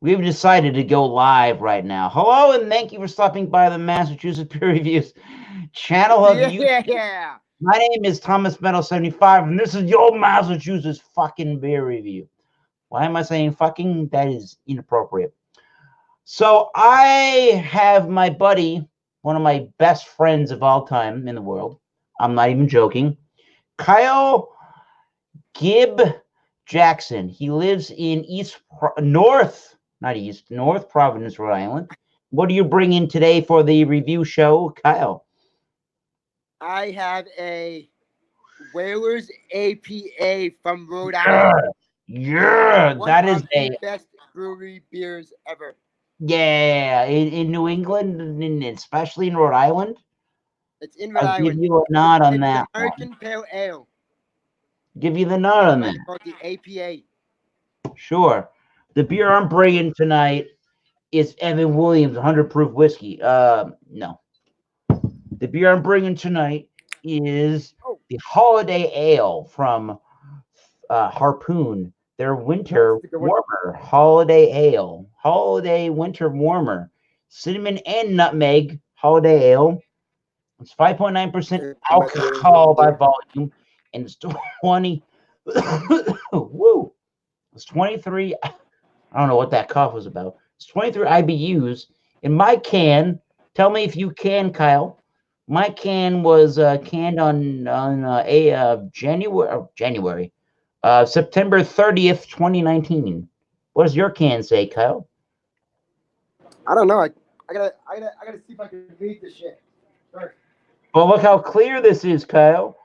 We've decided to go live right now. Hello, and thank you for stopping by the Massachusetts Beer Reviews channel of YouTube. Yeah. My name is Thomas Meadow 75, and this is your Massachusetts fucking beer review. Why am I saying fucking? That is inappropriate. So I have my buddy, one of my best friends of all time in the world. I'm not even joking. Kyle Gibb Jackson. He lives in North Providence, Rhode Island. What do you bring in today for the review show, Kyle? I have a Wailers APA from Rhode Island. Yeah, One that of is the best brewery beers ever. in New England, and especially in Rhode Island. It's in Rhode I'll give Island. you a nod on It's that American one. Pale Ale. Give you the nod on that. It's called the APA. Sure. The beer I'm bringing tonight is Evan Williams 100 proof whiskey. No. The beer I'm bringing tonight is the Holiday Ale from Harpoon. Their winter warmer Holiday Ale. Holiday winter warmer. Cinnamon and nutmeg Holiday Ale. It's 5.9% alcohol by volume. And it's 20. Woo. It's 23. I don't know what that cough was about. It's 23 IBUs. In my can, tell me if you can, Kyle. My can was canned on January, September 30th, 2019. What does your can say, Kyle? I don't know. I gotta see if I can read this shit. Sorry. Well, look how clear this is, Kyle.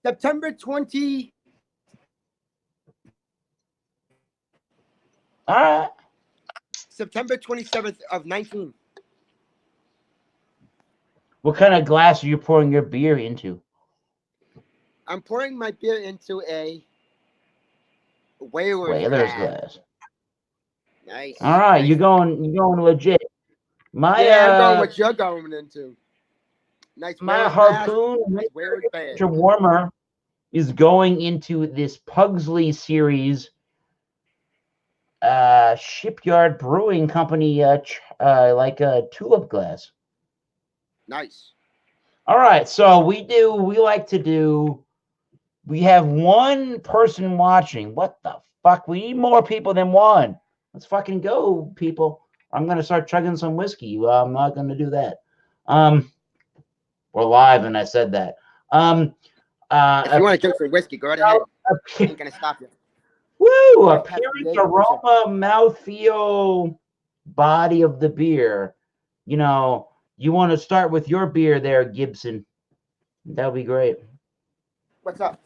September 20. All right. September 27th of 19. What kind of glass are you pouring your beer into? I'm pouring my beer into a Wailers glass. Nice. All right, nice. you're going legit. I'm going what you're going into. Nice. My Harpoon winter warmer is going into this Pugsley Series shipyard brewing company like a tulip glass. Nice. All right, so we have one person watching. What the fuck? We need more people than one. Let's fucking go, people. I'm gonna start chugging some whiskey. Well, I'm not gonna do that. We're live, and I said that. If you want to drink some whiskey, go right ahead. I ain't gonna stop you. Woo! Appearance, aroma, mouthfeel, body of the beer. You know, you want to start with your beer there, Gibson. That would be great. What's up?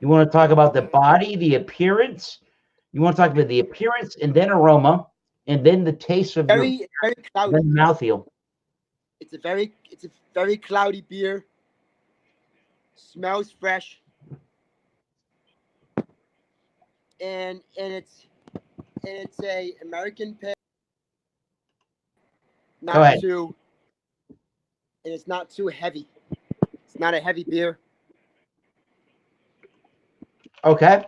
You want to talk about the body, the appearance. You want to talk about the appearance and then aroma, and then the taste of very cloudy. Then mouthfeel. It's a very cloudy beer. Smells fresh. And it's a American pale. And it's not too heavy. It's not a heavy beer. Okay.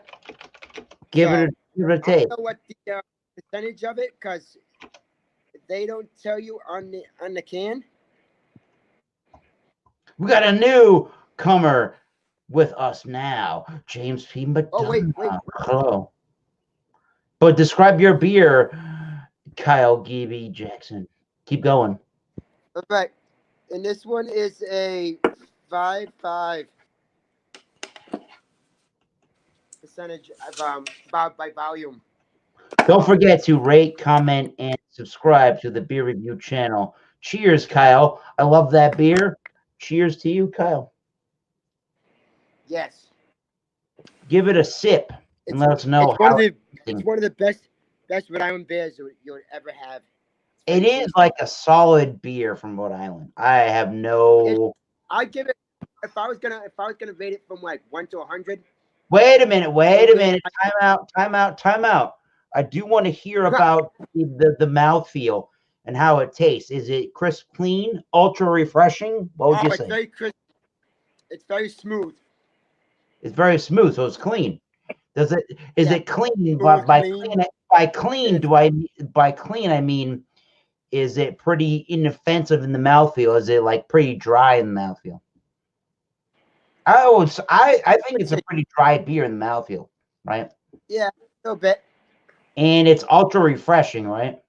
Give it a taste. I don't know what the percentage of it, because they don't tell you on the can. We got a newcomer with us now, James P. Madonna. Oh, wait. Hello. But describe your beer, Kyle Gibby Jackson. Keep going. All right. And this one is a 5.5 percentage of by volume. Don't forget to rate, comment, and subscribe to the Beer Review channel. Cheers, Kyle. I love that beer. Cheers to you, Kyle. Yes. Give it a sip and let us know it's one of the best Rhode Island beers you'll ever have. It is like a solid beer from Rhode Island. I have no. I'd give it, if I was gonna rate it from like 1 to 100. Wait a minute. Time out. I do want to hear about the mouthfeel and how it tastes. Is it crisp, clean, ultra refreshing? What would you say? It's very crisp. It's very smooth. It's very smooth, so it's clean. Is Yeah, it clean? smooth, But clean. clean, It's, by clean I mean, is it pretty inoffensive in the mouthfeel? Is it like pretty dry in the mouthfeel? I think it's a pretty dry beer in the mouthfeel, right? yeah, a little bit. And it's ultra refreshing, right?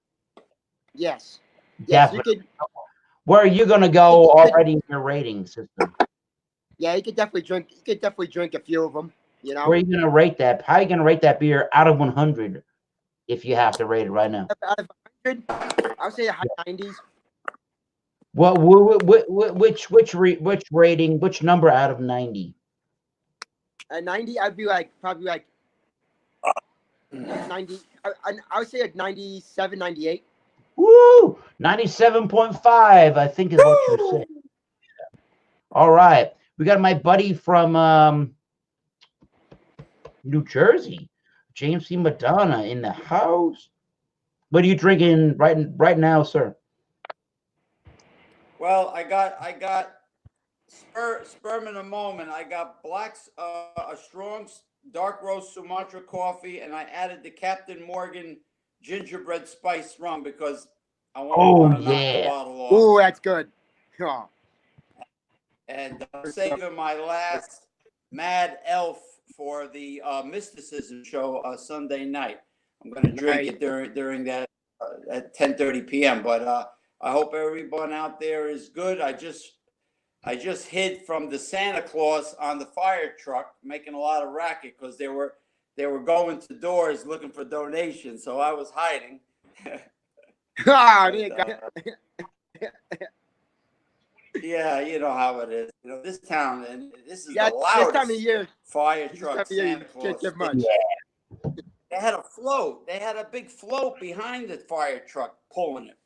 Yes. Yes, you Definitely. could. Where are you gonna You go could already in your rating system? yeah, you could definitely drink. You could definitely drink a few of them. You Where know, are you gonna rate that? How are you gonna rate that beer out of 100 if you have to rate it right now? out of 100, I'll say a high 90s. Well, which rating? Which number out of 90? At 90, I'd be like probably like 90. I would say like 97, 98. Woo! 97.5, I think is what you said. All right. We got my buddy from New Jersey, James C. Madonna in the house. What are you drinking right now, sir? Well, I got sperm in a moment. I got a strong dark roast Sumatra coffee, and I added the Captain Morgan gingerbread spice rum because I want to knock the bottle off. Oh, that's good. Oh. And I'm saving my last Mad Elf for the Mysticism show Sunday night. I'm going to drink it during that at 10:30 p.m. But I hope everyone out there is good. I just hid from the Santa Claus on the fire truck, making a lot of racket because they were going to doors looking for donations. So I was hiding. Yeah, you know how it is. You know, this town, and this is the loudest this time of year, fire truck Santa Claus. Yeah. They had a float. They had a big float behind the fire truck pulling it.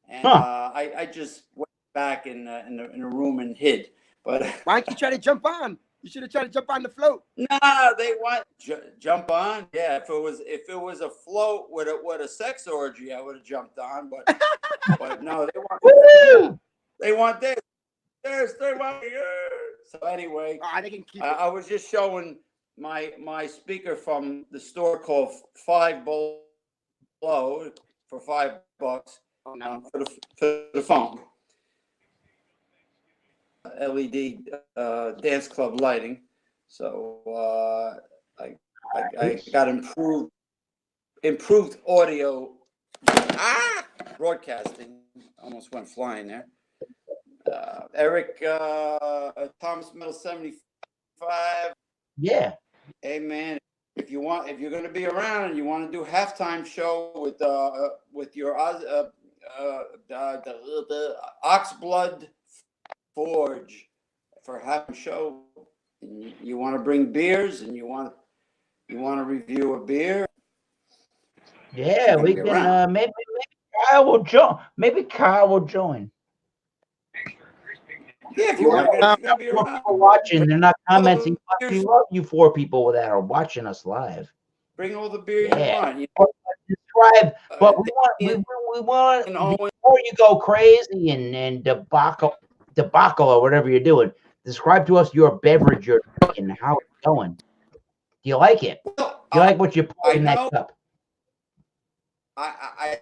And I just went back in the room and hid. But why don't you try to jump on? You should have tried to jump on the float. Nah, they want jump on. Yeah, if it was a float with a sex orgy, I would have jumped on. But no, they want this. They want yours. So anyway, they can keep it. I was just showing my speaker from the store called Five Below for $5 for the phone. LED dance club lighting. So I got improved audio broadcasting. Almost went flying there. Eric Thomas Metal 75. Yeah. Hey man, if you're going to be around and you want to do halftime show with your the Oxblood Forge for half show, and you want to bring beers and you want to review a beer. Yeah, we can maybe Kyle will join. Maybe Kyle will join. Yeah, if you want to be around. People watching, they're not commenting. We love you 4 people that are watching us live. Bring all the beer you want. You know? Describe, but we want before you go crazy and debacle or whatever you're doing. Describe to us your beverage you're drinking, how it's going. Do you like it? Do you like what you put in that cup? I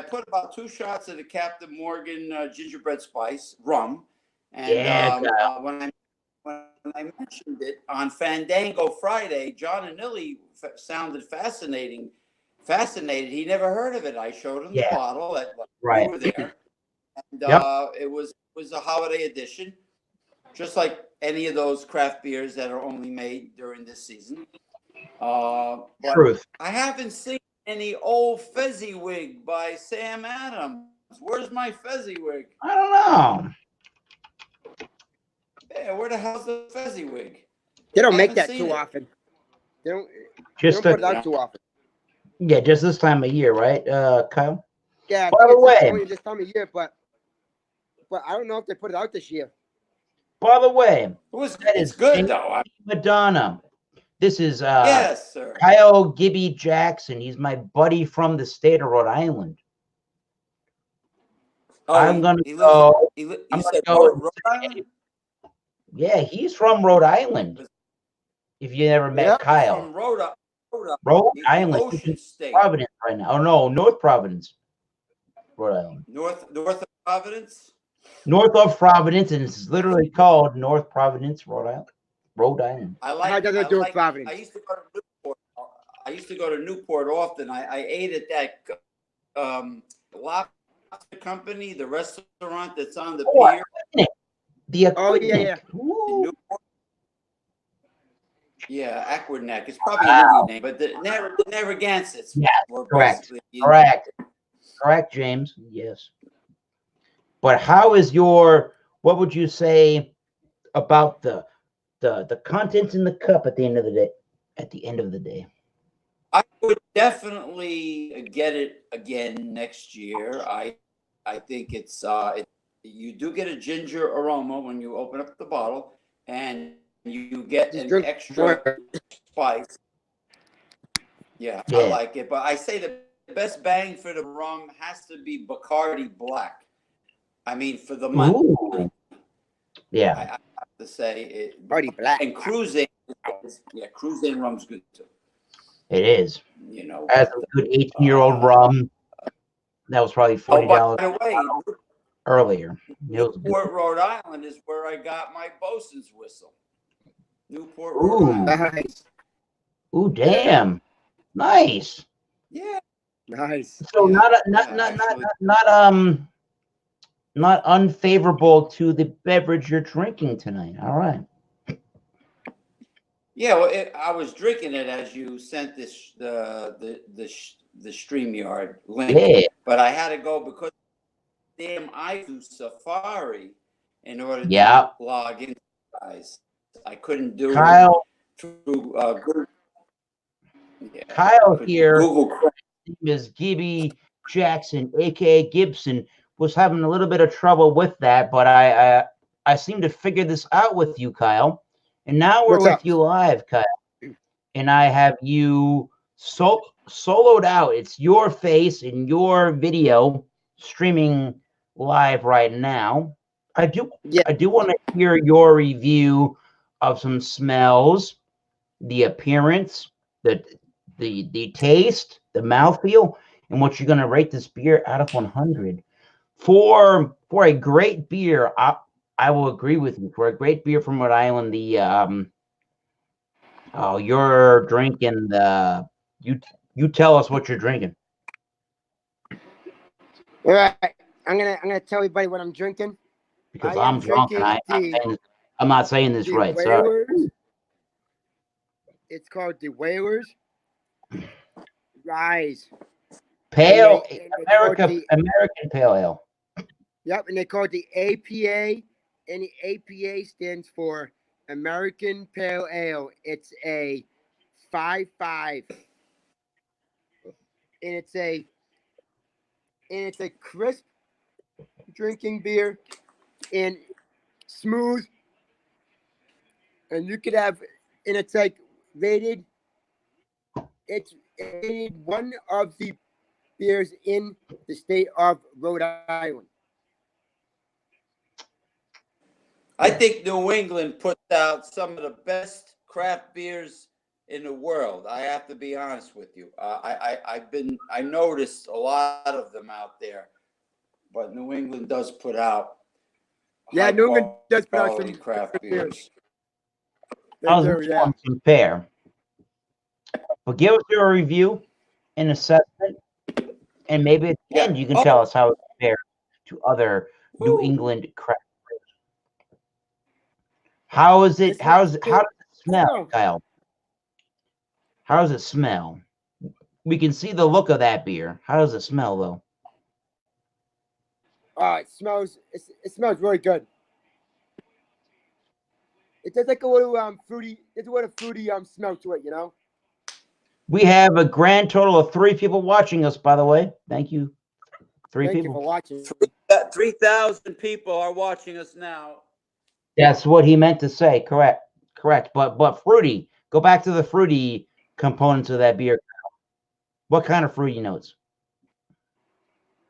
put about 2 shots of the Captain Morgan gingerbread spice rum, and when I mentioned it on Fandango Friday, John and Nilly sounded fascinated. He never heard of it. I showed him the bottle we were there, and it was a holiday edition, just like any of those craft beers that are only made during this season. But Truth. I haven't seen any old Fezziwig by Sam Adams. Where's my Fezziwig? I don't know. Yeah, where the hell's the Fezziwig? They don't make that too often. They don't put it out too often. Yeah, just this time of year, right, Kyle? Yeah, by the way, only this time of year, but I don't know if they put it out this year. By the way, it's good though. Madonna. This is yes, sir. Kyle Gibby Jackson. He's my buddy from the state of Rhode Island. I'm gonna go. Rhode Island? Yeah, he's from Rhode Island. If you never met Yep. Kyle. From Rhode Rhode the Island. Ocean State. Providence right now. Oh, no, North Providence. Rhode Island. North of Providence? North of Providence, and it's literally called North Providence, Rhode Island. Rhode Island. How does it do with Providence? I used to go to Newport. I used to go to Newport often. I ate at that lobster company, the restaurant that's on the pier. Yeah. In Newport. Yeah, Aquidneck. It's probably an Indian name, but the Narragansetts. Yeah, were correct. basically Correct, James. Yes. But how is what would you say about the contents in the cup at the end of the day? At the end of the day, I would definitely get it again next year. I think you do get a ginger aroma when you open up the bottle, and you get an extra spice. Yeah, I like it. But I say the best bang for the rum has to be Bacardi Black. I mean, for the money. Ooh. Yeah. I have to say it. Bacardi Black. And Cruising, Cruising rum's good too. It is. You know, as a good 18-year-old rum, that was probably $40 by the way, earlier. Newport, Rhode Island is where I got my bosun's whistle. Newport, Rhode Island. Nice. Ooh, damn. Nice. Yeah. Nice. So not unfavorable to the beverage you're drinking tonight. All right. Yeah, well, I was drinking it as you sent this the StreamYard link, but I had to go because damn I do Safari in order to log in. Guys, I couldn't do Kyle, it through Google. Yeah, Kyle here, Google Chrome. His name is Gibby Jackson, aka Gibson, was having a little bit of trouble with that, but I seem to figure this out with you, Kyle. And now we're with you live, Kyle. And I have you soloed out. It's your face in your video streaming live right now. I do want to hear your review of some smells, the appearance, the taste, the mouthfeel, and what you're going to rate this beer out of 100. For a great beer, I will agree with you. For a great beer from Rhode Island, you're drinking the you tell us what you're drinking. All right, I'm gonna tell everybody what I'm drinking. Because I'm drunk and I'm not saying this right. Sorry. It's called the Wailers Rise. American Pale Ale. Yep, and they call it the APA, and the APA stands for American Pale Ale. It's a 5.5, and it's a crisp drinking beer and smooth, and you could have, and it's like rated. It's rated one of the beers in the state of Rhode Island. I think New England puts out some of the best craft beers in the world. I have to be honest with you. I noticed a lot of them out there, but New England does put out. Yeah, New England does put out some craft beers. I was going to compare, but give us your review and assessment, and maybe at the end you can tell us how it compares to other New England craft. How does it smell, Kyle? How does it smell? We can see the look of that beer. How does it smell, though? It smells really good. It does like a little fruity. It's a little fruity smell to it, you know. We have a grand total of 3 people watching us, by the way. Thank you. 3 people. Thank you for watching. 3,000 people are watching us now. That's what he meant to say. Correct. But fruity. Go back to the fruity components of that beer. What kind of fruity notes?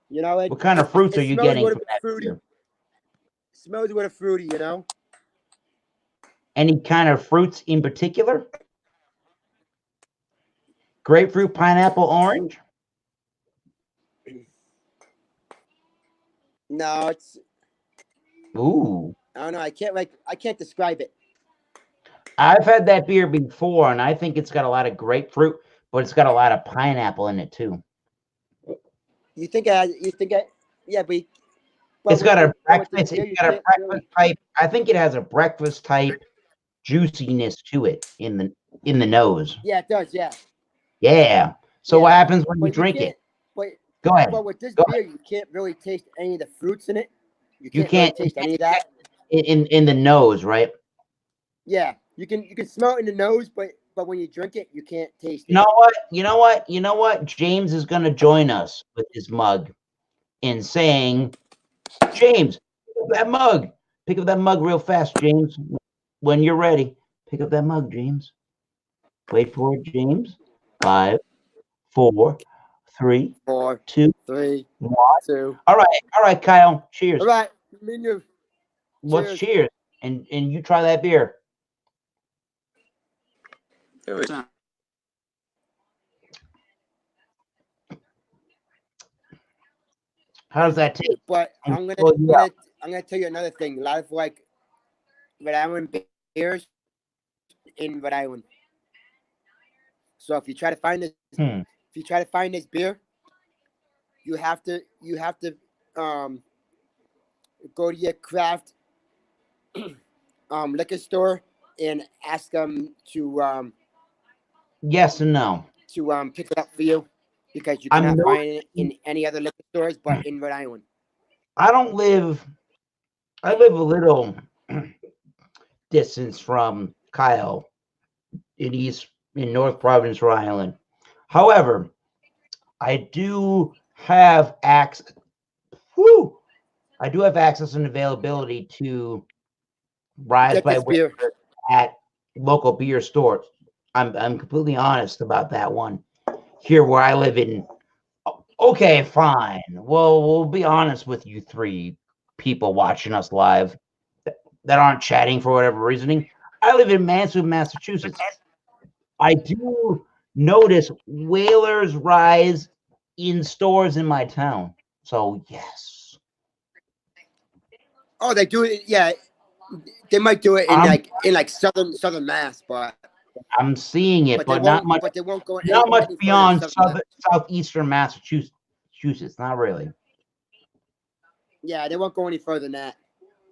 You know, what kind of fruits are you getting from that fruity beer? Smells with a fruity, you know. Any kind of fruits in particular? Grapefruit, pineapple, orange? No, it's Ooh. I don't know. I can't describe it. I've had that beer before, and I think it's got a lot of grapefruit, but it's got a lot of pineapple in it too. You think I? You think I? Yeah, It's got a breakfast. beer, It's got a breakfast type. I think it has a breakfast type juiciness to it in the nose. Yeah, it does. Yeah. Yeah. So Yeah. what happens when you But drink it? But Go ahead. But with this Go beer, you can't really taste any of the fruits in it. You You can't really can't taste any of that. in the nose, right? Yeah, you can smell it in the nose, but when you drink it, you can't taste it. You know what? You know what? You know what? James is going to join us with his mug in saying, James, pick up that mug. Pick up that mug real fast, James. When you're ready, pick up that mug, James. Wait for it, James. 5, 4, 3, 4, 2, 3, 1. 2. All right, Kyle. Cheers. All right, me and you. Let's cheers. And you try that beer. How does that taste? But I'm gonna tell you another thing. A lot of like Rhode Island beers in Rhode Island. So if you try to find this beer, you have to go to your craft liquor store and ask them to yes and no to pick it up for you, because you cannot find it in any other liquor stores but in Rhode Island. I live a little distance from Kyle in North Providence, Rhode Island. However, I do have access. I do have access and availability to Rise by Wailers at local beer stores. I'm completely honest about that one. Here where I live in. Okay, fine. Well, we'll be honest with you three people watching us live that aren't chatting for whatever reasoning. I live in Mansfield, Massachusetts. I do notice Wailers Rise in stores in my town. So yes. Oh, they do it. Yeah, they might do it in like southern Mass, but I'm seeing it, but not much. But they won't go not much beyond southeastern Massachusetts. Not really. Yeah, they won't go any further than that.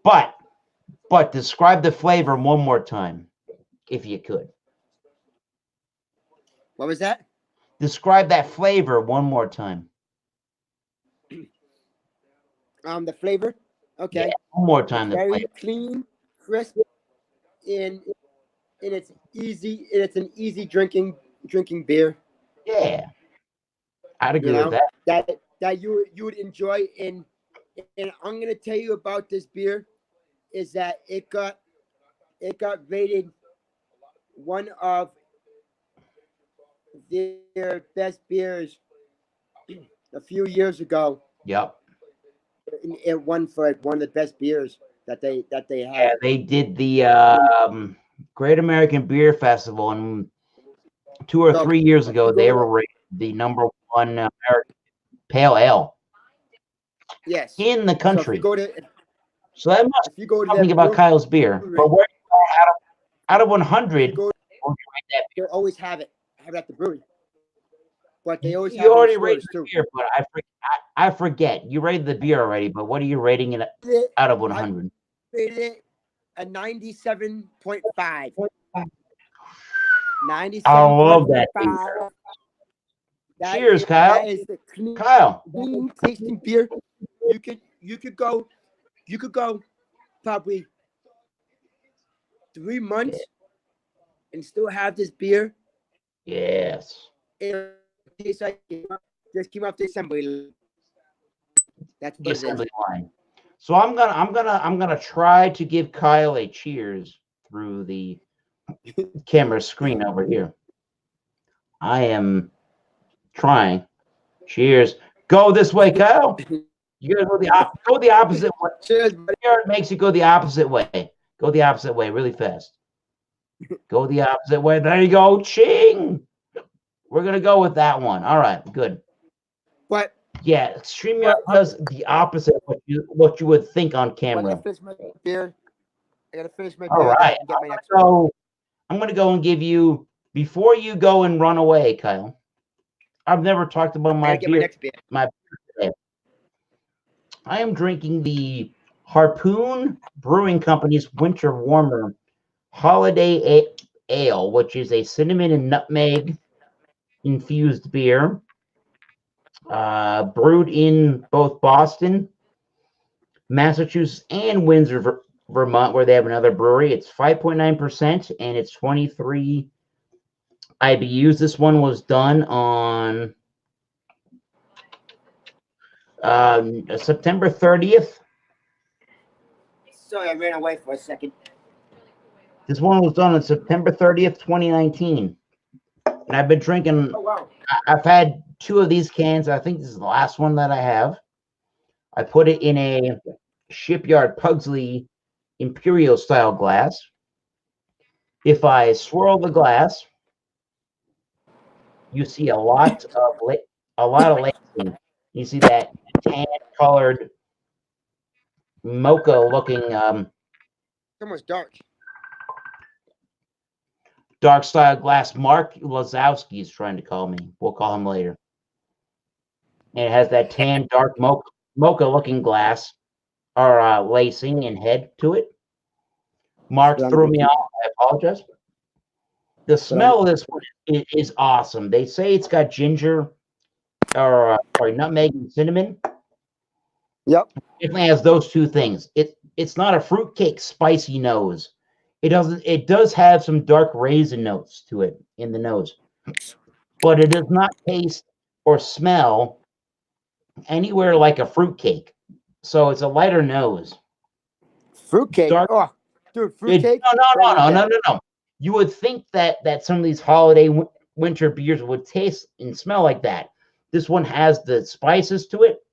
But describe the flavor one more time, if you could. What was that? Describe that flavor one more time. The flavor. Okay. Yeah, one more time. It's very clean, crisp, and it's easy. It's an easy drinking beer. Yeah, I'd agree with that. That you would enjoy. And I'm gonna tell you about this beer is that it got rated one of their best beers a few years ago. Yep. It won for one of the best beers that they had. Yeah, they did the Great American Beer Festival, and 2 or 3 years ago, they were rated the #1 American Pale Ale. Yes. In the country. So that must be something about Kyle's beer. But where out of 100, they always have it at the brewery. But they always you already rated the beer, but I forget. You rated the beer already, but what are you rating it out of 100? I rated it a 97.5. 97. I love that. Cheers, Kyle. That is the clean tasting beer. You could go probably 3 months and still have this beer. Yes. It tastes like it just came off the assembly line. That's the assembly line. So I'm gonna try to give Kyle a cheers through the camera screen over here. I am trying. Cheers. Go this way, Kyle. You gotta go the opposite way. Cheers. It makes you go the opposite way. Go the opposite way really fast. Go the opposite way. There you go. Ching. We're gonna go with that one. All right, good. But yeah, StreamYard does the opposite of what you would think on I camera. gotta finish my beer. All right. And get my next So I'm gonna go and give you before you go and run away, Kyle. I've never talked about my beer. My beer today. I am drinking the Harpoon Brewing Company's Winter Warmer Holiday Ale, which is a cinnamon and nutmeg infused beer, brewed in both Boston, Massachusetts, and Windsor, Vermont, where they have another brewery. It's 5.9% and it's 23 IBUs. This one was done on September 30th. Sorry, I ran away for a second. This one was done on September 30th, 2019. And I've been drinking. Oh, wow. I've had 2 of these cans. I think this is the last one that I have. I put it in a Shipyard Pugsley Imperial style glass. If I swirl the glass, you see a lot of lacing. You see that tan colored mocha looking It's almost dark style glass. Mark Lazowski is trying to call me. We'll call him later. And it has that tan dark mocha looking glass or lacing and head to it. Mark threw me off. I apologize. The smell of this one is awesome. They say it's got ginger or nutmeg and cinnamon. Yep. It definitely has those 2 things. It's not a fruitcake spicy nose. It does have some dark raisin notes to it in the nose. But it does not taste or smell anywhere like a fruitcake. So it's a lighter nose. Fruitcake? Oh, dude, fruitcake? No. You would think that some of these holiday winter beers would taste and smell like that. This one has the spices to it,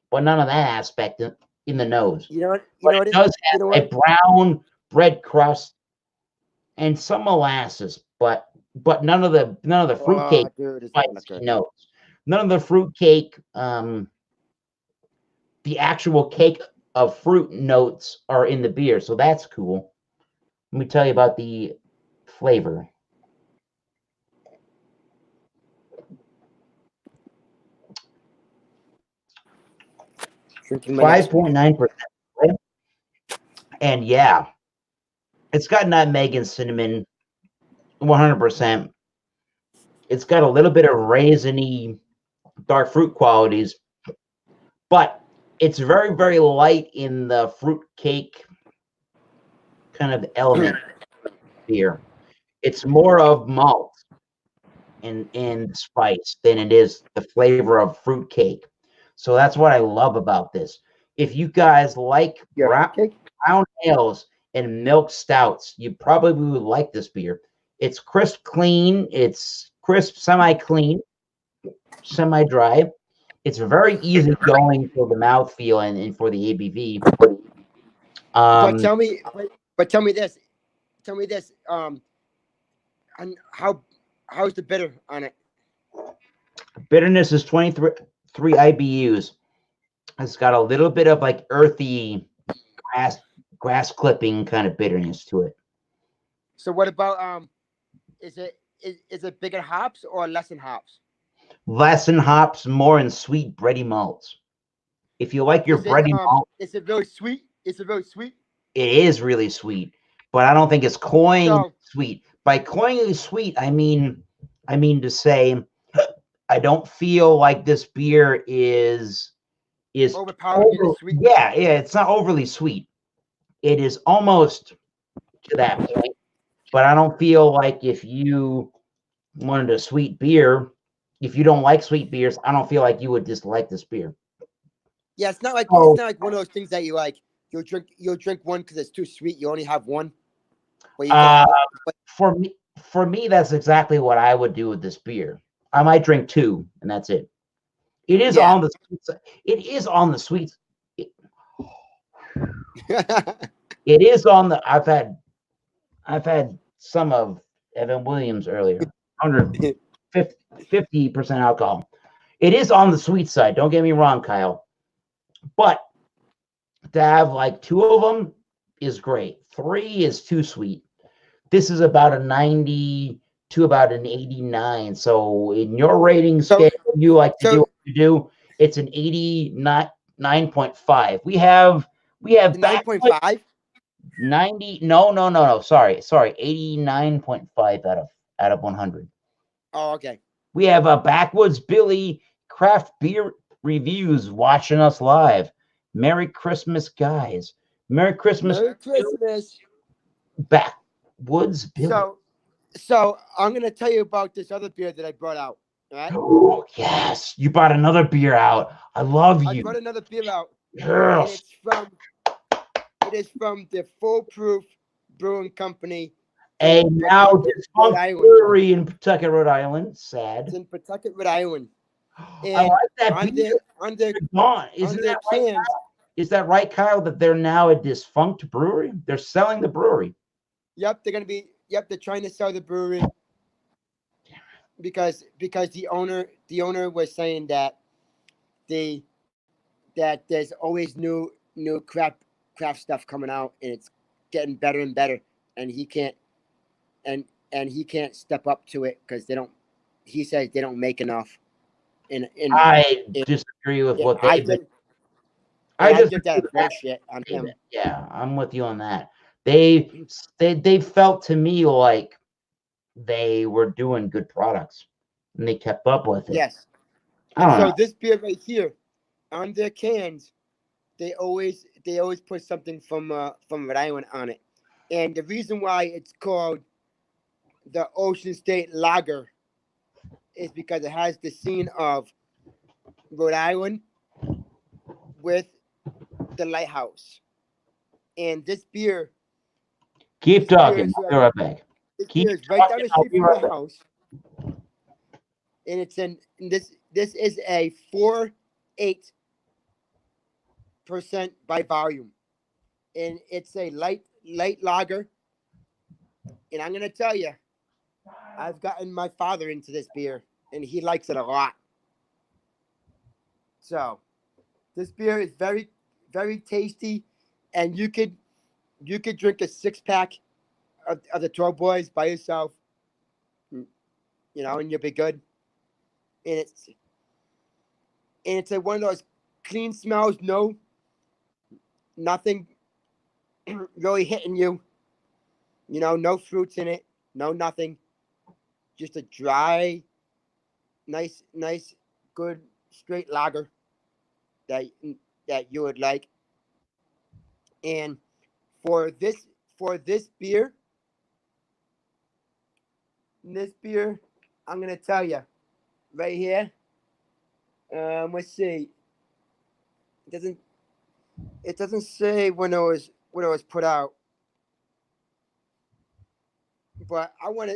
but none of that aspect in the nose. It does have a brown bread crust and some molasses, but none of the fruitcake spicy notes. None of the fruitcake, the actual cake of fruit notes are in the beer, so that's cool. Let me tell you about the flavor. Drinking 5.9%. And yeah, it's got nutmeg and cinnamon, 100%. It's got a little bit of raisiny dark fruit qualities, but it's very, very light in the fruit cake kind of element beer. It's more of malt and spice than it is the flavor of fruit cake. So that's what I love about this. If you guys like brown ales and milk stouts, you probably would like this beer. It's crisp, clean. It's crisp, semi-clean, semi-dry. It's very easy going for the mouthfeel and for the ABV. But tell me this. And how's the bitter on it? Bitterness is 23 IBUs. It's got a little bit of like earthy grass clipping kind of bitterness to it. So what about is it bigger hops or less in hops? Less in hops, more in sweet bready malts. If you like your bready malt, is it very sweet? Is it very sweet? It is really sweet, but I don't think it's cloying sweet. By cloyingly sweet, I mean to say, I don't feel like this beer is overpowering sweet. Yeah, it's not overly sweet. It is almost to that point, but I don't feel like if you wanted a sweet beer, if you don't like sweet beers, I don't feel like you would dislike this beer. Yeah, it's not like one of those things that you like. You'll drink one because it's too sweet. You only have one. For me, that's exactly what I would do with this beer. I might drink 2, and that's it. It is on the sweet side. It is on the sweet. It is on the. I've had some of Evan Williams earlier. 150% alcohol. It is on the sweet side. Don't get me wrong, Kyle. But to have like 2 of them is great. 3 is too sweet. This is about a 90 to about an 89. So in your rating scale, you like to do what you do. It's an 89.5. We have 9.5. 90. No. Sorry. 89.5 out of 100. Oh, okay. We have a Backwoods Billy Craft Beer Reviews watching us live. Merry Christmas, guys. Merry Christmas. Merry Christmas. Backwoods Billy. So I'm gonna tell you about this other beer that I brought out. All right. Oh, yes. You brought another beer out. I love you. I brought another beer out. Yes. And it is from the Foolproof Brewing Company. A now defunct brewery in Pawtucket, Rhode Island. Sad. It's in Pawtucket, Rhode Island. And I like that beer. Is that right, Kyle? That they're now a defunct brewery? They're selling the brewery. Yep, they're trying to sell the brewery because the owner was saying that there's always new craft stuff coming out, and it's getting better and better, and he can't step up to it because he says they don't make enough. I disagree with what they did. I give that bullshit on him. Yeah, I'm with you on that. They felt to me like they were doing good products and they kept up with it. Yes. So this beer right here, on their cans, they always put something from Rhode Island on it. And the reason why it's called the Ocean State Lager is because it has the scene of Rhode Island with the lighthouse. And this beer. Keep talking. I'll be right back. This beer is right down the street from my house. And it's this is a 4.8% by volume. And it's a light lager. And I'm gonna tell you, I've gotten my father into this beer, and he likes it a lot. So, this beer is very, very tasty, and you could drink a 6-pack of the 12 Boys by yourself, and you'll be good. And it's one of those clean smells, nothing really hitting you. No fruits in it, no nothing. Just a dry, nice, good, straight lager that you would like. And for this beer, I'm gonna tell you right here. Let's see. It doesn't say when it was put out, but I want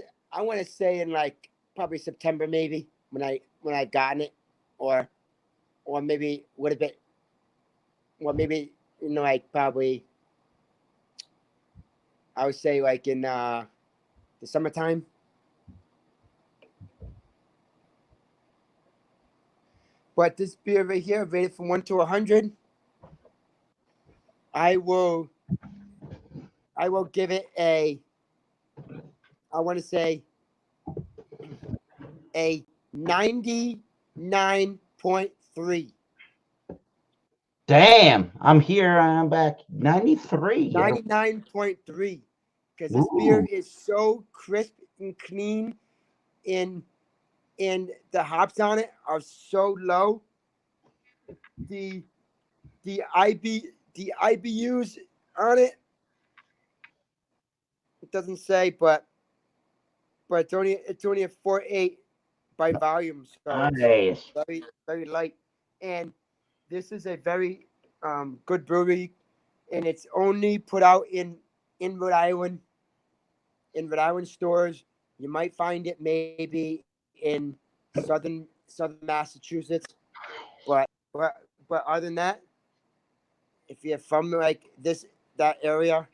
to say in like probably September, maybe when I gotten it, or maybe would have been, well, maybe like probably I would say like in the summertime. But this beer right here, rated from 1 to 100, I will give it I want to say a 99.3. Damn, I'm here. I'm back. 93. 99.3. Because this beer is so crisp and clean, and the hops on it are so low. The IBUs on it doesn't say, but it's only a 4.8 by volume, so nice. It's very, very light. And this is a very good brewery, and it's only put out in Rhode Island, stores. You might find it maybe in southern Massachusetts, but other than that, if you're from like that area,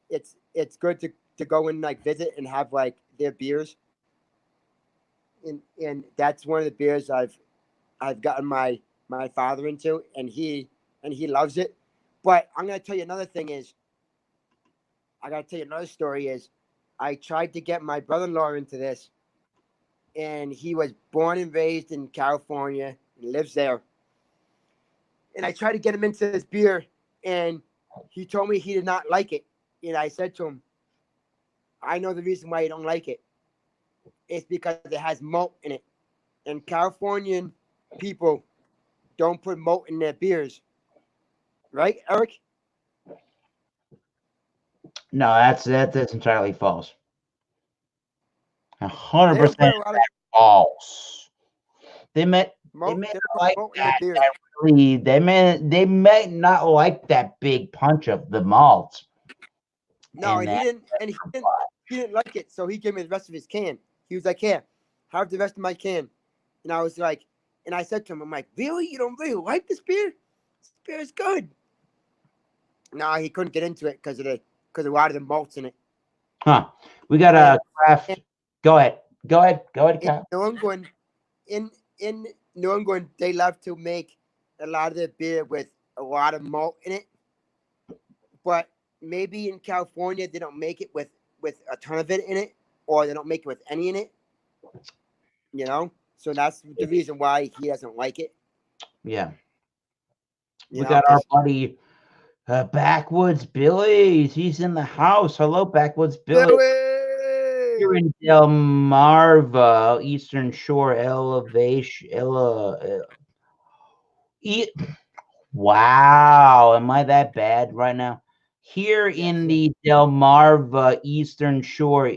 it's good to go and like visit and have like their beers. And that's one of the beers I've gotten my father into, and he loves it. But I'm gonna tell you another thing is I gotta tell you another story is I tried to get my brother-in-law into this, and he was born and raised in California and lives there. And I tried to get him into this beer, and he told me he did not like it. And I said to him, I know the reason why you don't like it. It's because it has malt in it. And Californian people don't put malt in their beers. Right, Eric? No, that's entirely false. They don't 100% put a lot of false. They may malt. They not don't put like malt in their beers. that really. They may not like that big punch of the malt. No, and that, he didn't like it, so he gave me the rest of his can. He was like, "Here, have the rest of my can." And I was like, and I said to him, "I'm like, really? You don't really like this beer? This beer is good." No, he couldn't get into it because of a lot of the malts in it. Huh? We got a craft. Go ahead, In Kyle. New England, in New England, they love to make a lot of their beer with a lot of malt in it. But maybe in California, they don't make it with a ton of it in it, or they don't make it with any in it. You know, so that's the reason why he doesn't like it. Yeah, You we know, got our 'cause buddy Backwoods Billy. He's in the house. Hello, Backwoods Billy. Here Billy! in Delmarva, Eastern Shore Elevation. Wow, am I that bad right now? Here in the Delmarva Eastern Shore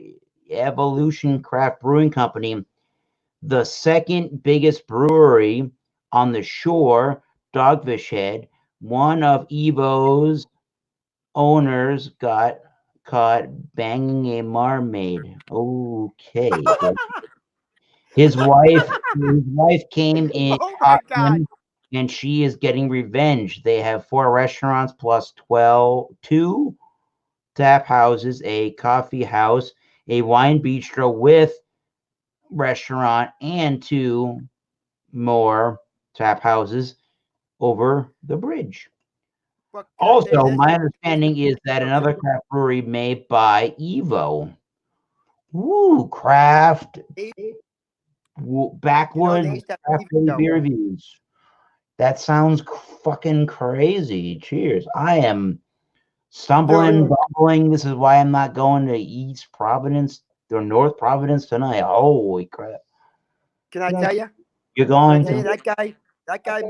Evolution Craft Brewing Company, the second biggest brewery on the shore, Dogfish Head, one of Evo's owners got caught banging a mermaid. Okay. His wife came in, Oh my caught God! him, and she is getting revenge. They have 4 restaurants plus 2 tap houses, a coffee house, a wine bistro with restaurant, and 2 more tap houses over the bridge. But can I tell you Also, this? my understanding is that another craft brewery may buy Evo. Woo, craft, You know, backwoods, they used to have craft TV beer show. reviews. That sounds fucking crazy. Cheers. I am stumbling, Dude, bumbling. This is why I'm not going to East Providence or North Providence tonight. Holy crap. can I tell you? You're Can I going tell you to. that guy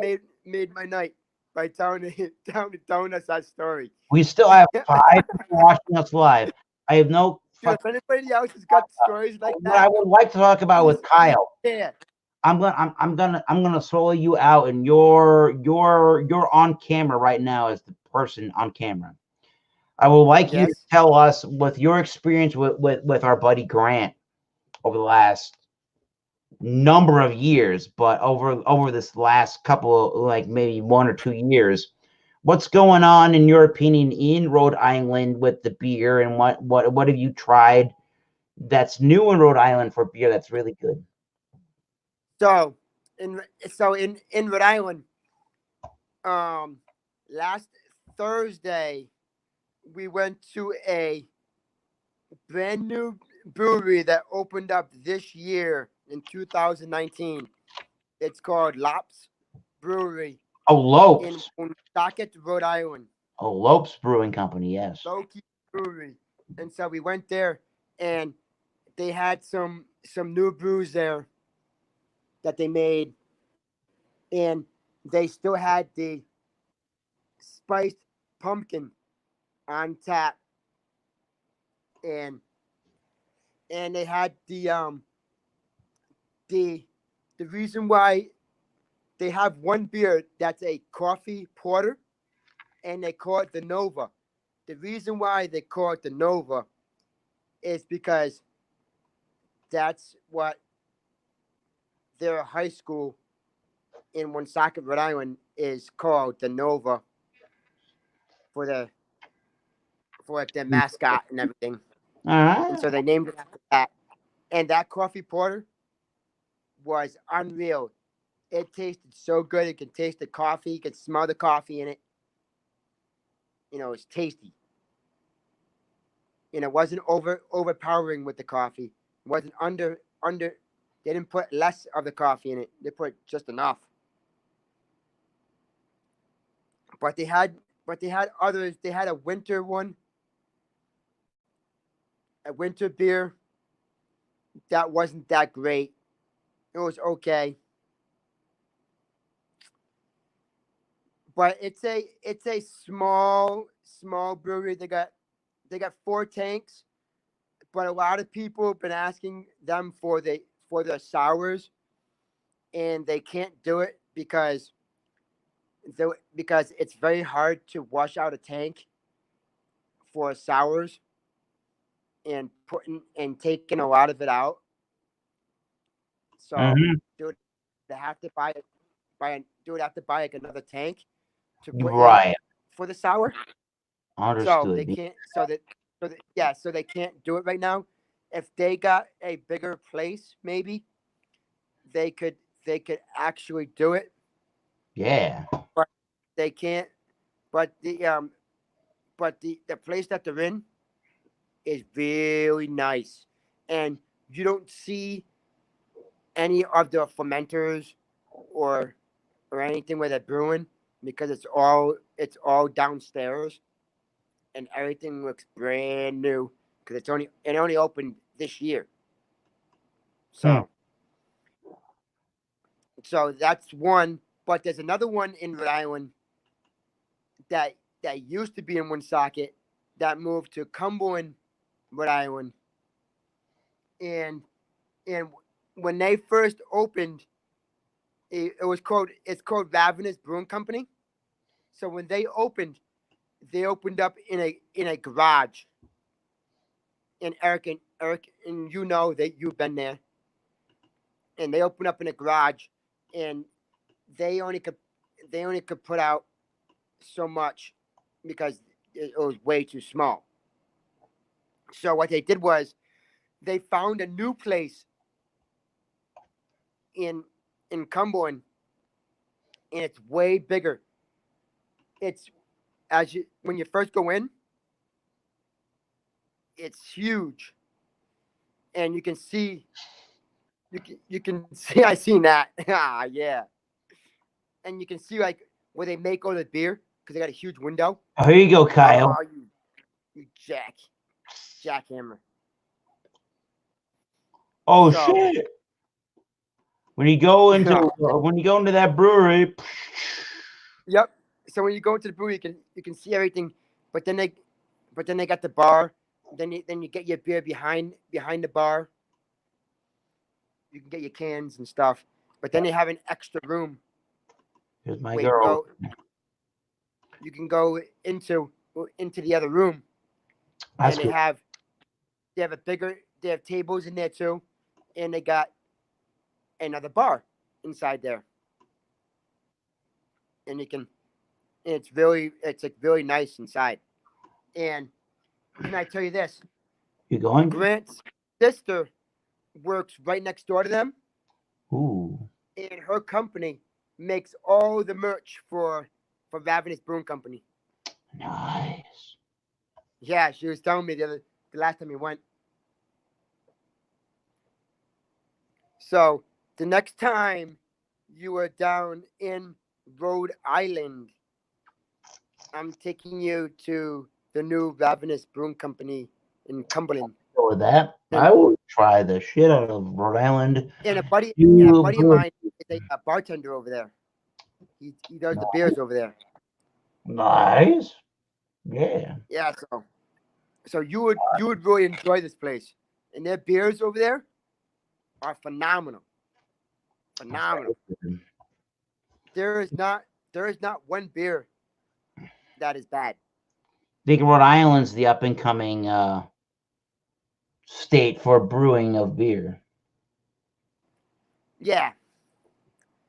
made my night by telling us that story. We still have 5 people watching us live. I have no. Dude, if anybody else has got stories like What I that, would like to talk about with Kyle. Yeah. I'm gonna solo you out, and you're on camera right now as the person on camera. I would like you to Yes. tell us with your experience with our buddy Grant over the last number of years, but over this last couple of, like, maybe 1 or 2 years, what's going on in your opinion in Rhode Island with the beer, and what have you tried that's new in Rhode Island for beer that's really good? So in Rhode Island, last Thursday we went to a brand new brewery that opened up this year in 2019. It's called Lops Brewery Oh, in Lopes. Woonsocket, Rhode Island. Oh, Lopes Brewing Company, yes. Low-key brewery. And so we went there, and they had some new brews there that they made, and they still had the spiced pumpkin on tap, and they had the reason why they have one beer that's a coffee porter, and they call it the Nova. The reason why they call it the Nova is because that's what their high school in Woonsocket, Rhode Island is called, the Nova, for their mascot and everything. And so right. they named it after that. And that coffee porter was unreal. It tasted so good. You can taste the coffee. You can smell the coffee in it. It's tasty. And it wasn't overpowering with the coffee. It wasn't under. They didn't put less of the coffee in it. They put just enough. But they had others. They had a winter one, a winter beer that wasn't that great. It was okay, but it's a small brewery. They got 4 tanks, but a lot of people have been asking them for their sours, and they can't do it because it's very hard to wash out a tank for sours and putting and taking a lot of it out. So Mm-hmm. dude, they have to dude have to buy like another tank to put in Right. for the sour. So they Understood. can't. So they can't do it right now. If they got a bigger place, maybe they could they could actually do it, Yeah. but they can't. But the place that they're in is really nice, and you don't see any of the fermenters or or anything where they're brewing because it's all downstairs and everything looks brand new because it only opened this year. Hmm. So that's one. But there's another one in Rhode Island that that used to be in Woonsocket that moved to Cumberland, Rhode Island, and and when they first opened, it's called Val Venis Brewing Company. So when they opened up in a garage. And Eric, and you know that you've been there. And they opened up in a garage, and they only could they only could put out so much because it was way too small. So what they did was they found a new place in Cumberland, and it's way bigger. It's as you when you first go in, it's huge, and you can see I seen that. Ah, yeah, and you can see like where they make all the beer because they got a huge window. Oh, here you go, Kyle. Oh, you jackhammer. Oh So, shit! When you go into that brewery, yep. So when you go into the brewery, you can see everything, but then they got the bar. Then you get your beer behind the bar. You can get your cans and stuff. But then they have an extra room here's my where you can girl. go into the other room, That's and they good. have they have tables in there too, and they got another bar inside there, and you can and it's like really nice inside. And can I tell you this? You going? Grant's sister works right next door to them, Ooh, and her company makes all the merch for Ravenous Brewing Company. nice. Yeah, she was telling me the last time we went. So the next time you are down in Rhode Island, I'm taking you to the new Ravenous Brewing Company in Cumberland. Go with that. And I will try the shit out of Rhode Island. and a buddy and a You buddy of mine is a bartender over there. He does the beers over there. nice. Yeah. Yeah, so you would really enjoy this place. And their beers over there are phenomenal. Phenomenal. There is not one beer that is bad. I think Rhode Island's the up and coming state for brewing of beer. Yeah,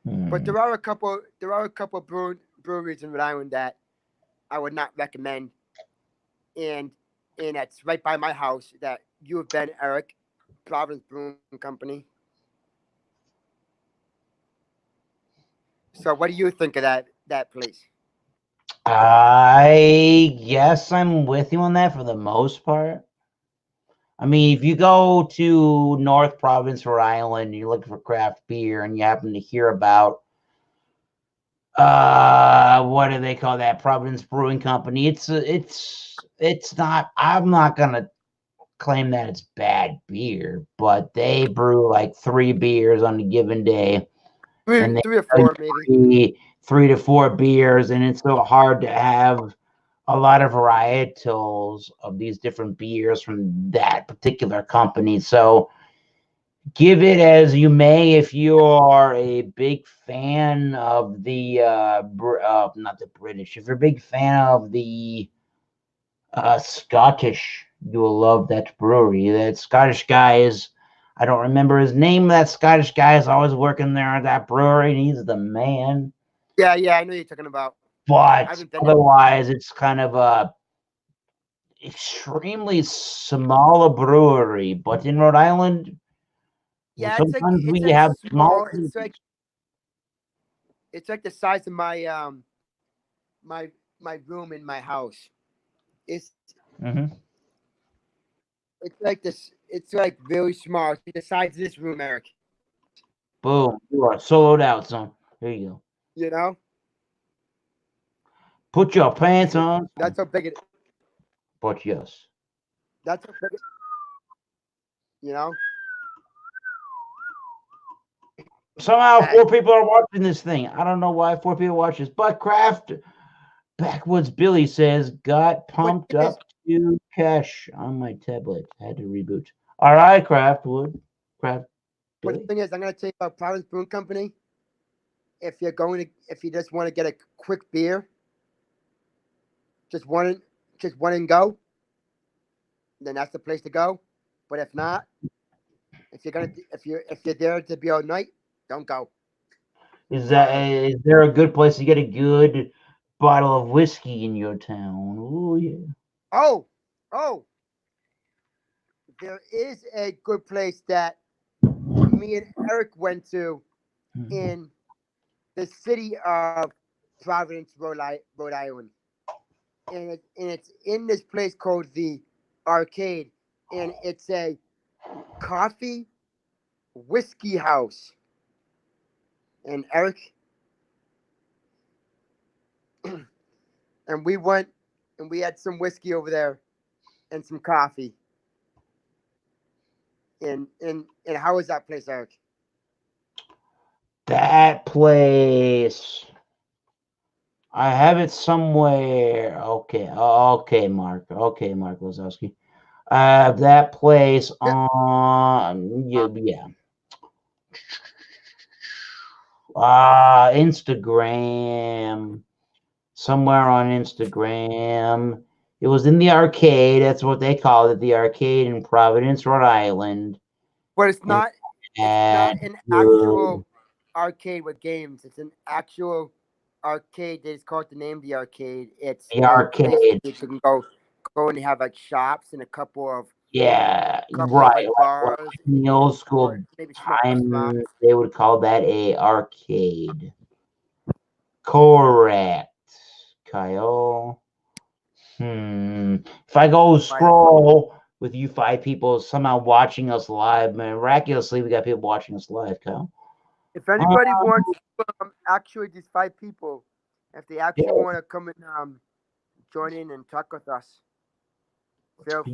but Hmm. there are a couple breweries in Rhode Island that I would not recommend, and and that's right by my house you have been, Eric, Providence Brewing Company. So what do you think of that place? I guess I'm with you on that for the most part. I mean, if you go to North Providence, Rhode Island, and you're looking for craft beer, and you happen to hear about what do they call that? Providence Brewing Company. It's not. I'm not gonna claim that it's bad beer, but they brew like 3 beers on a given day, and they Three or sell you four, maybe. 3 to 4 beers, and it's so hard to have a lot of varietals of these different beers from that particular company. So give it as you may. If you are a big fan of the not the British, if you're a big fan of the Scottish, you will love that brewery. That Scottish guy is, I don't remember his name. That Scottish guy is always working there at that brewery, and he's the man. Yeah, I know you're talking about. But otherwise, it's kind of a extremely small brewery. But in Rhode Island, yeah, sometimes it's we have small. It's like the size of my my room in my house. It's it's like this. It's like really small. It's the size of this room, Eric. Boom! You are soloed out, son. There you go. You know. Put your pants on. That's how big it is. But yes. That's how big it is. You know. Somehow 4 people are watching this thing. I don't know why 4 people watch this, but Craft Backwoods Billy says got pumped up to cash on my tablet. Had to reboot. All right, Craft Billy. But the thing is, I'm gonna tell you about Providence Brewing Company. If you just want to get a quick beer, just one and go, then that's the place to go. But if not, if you're there to be all night, don't go. Is there a good place to get a good bottle of whiskey in your town? Oh yeah. Oh. There is a good place that me and Eric went to in the city of Providence, Rhode Island. And it's in this place called the Arcade. And it's a coffee whiskey house. And Eric, and we went and we had some whiskey over there and some coffee. And how was that place, Eric? That place. I have it somewhere. Okay, Mark. Okay, Mark Wazowski. I have that place on yeah. Instagram. Somewhere on Instagram. It was in the Arcade. That's what they called it, the Arcade in Providence, Rhode Island. But it's not an actual arcade with games. It's an actual arcade. They just call it the name of the Arcade. It's the Arcade. You can go and have like shops and a couple of right. Like bars. In the old school time, they would call that a arcade. Correct, Kyle. If I go scroll with you 5 people somehow watching us live, miraculously we got people watching us live, Kyle. If anybody wants actually these 5 people, if they actually want to come and join in and talk with us,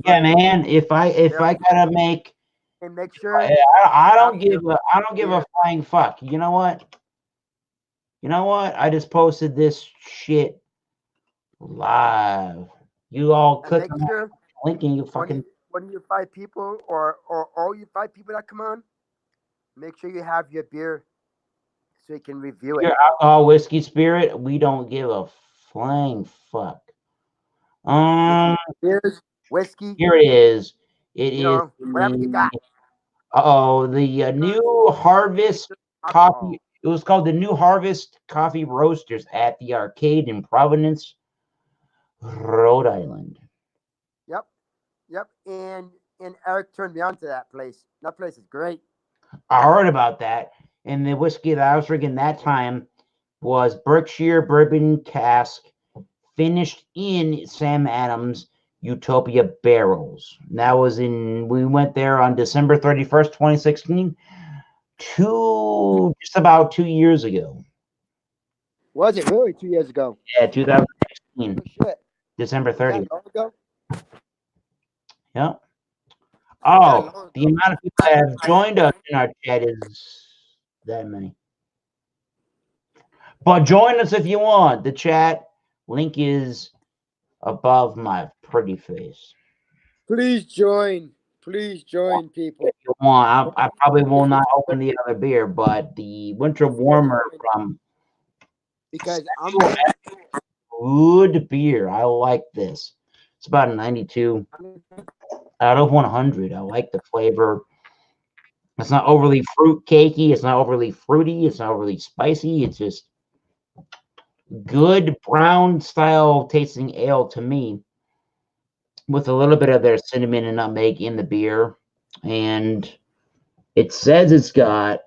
yeah, man. If I gotta make and make sure I don't give a flying fuck. You know what? I just posted this shit live. You all click on that link and you fucking one of your 5 people or all you 5 people that come on, make sure you have your beer so you can review it. Your alcohol, whiskey, spirit, we don't give a flying fuck. Beers, whiskey. Here it is. It is whatever you got. The New Harvest Coffee. It was called the New Harvest Coffee Roasters at the Arcade in Providence, Rhode Island. Yep. And and Eric turned me on to that place. That place is great. I heard about that. And the whiskey that I was drinking that time was Berkshire Bourbon Cask, finished in Sam Adams Utopia barrels. That was we went there on December 31st, 2016, just about 2 years ago. Was it really 2 years ago? Yeah, 2016, Oh, shit. December 30th. Long ago? Yeah. Oh, the amount of people that have joined us in our chat is that many. But join us if you want. The chat link is above my pretty face. Please join. Please join, people. If you want, I probably will not open the other beer, but the Winter Warmer from because I'm good beer. I like this. It's about a 92 out of 100. I like the flavor. It's not overly fruit cakey. It's not overly fruity. It's not overly spicy. It's just good brown style tasting ale to me, with a little bit of their cinnamon and nutmeg in the beer. And it says it's got,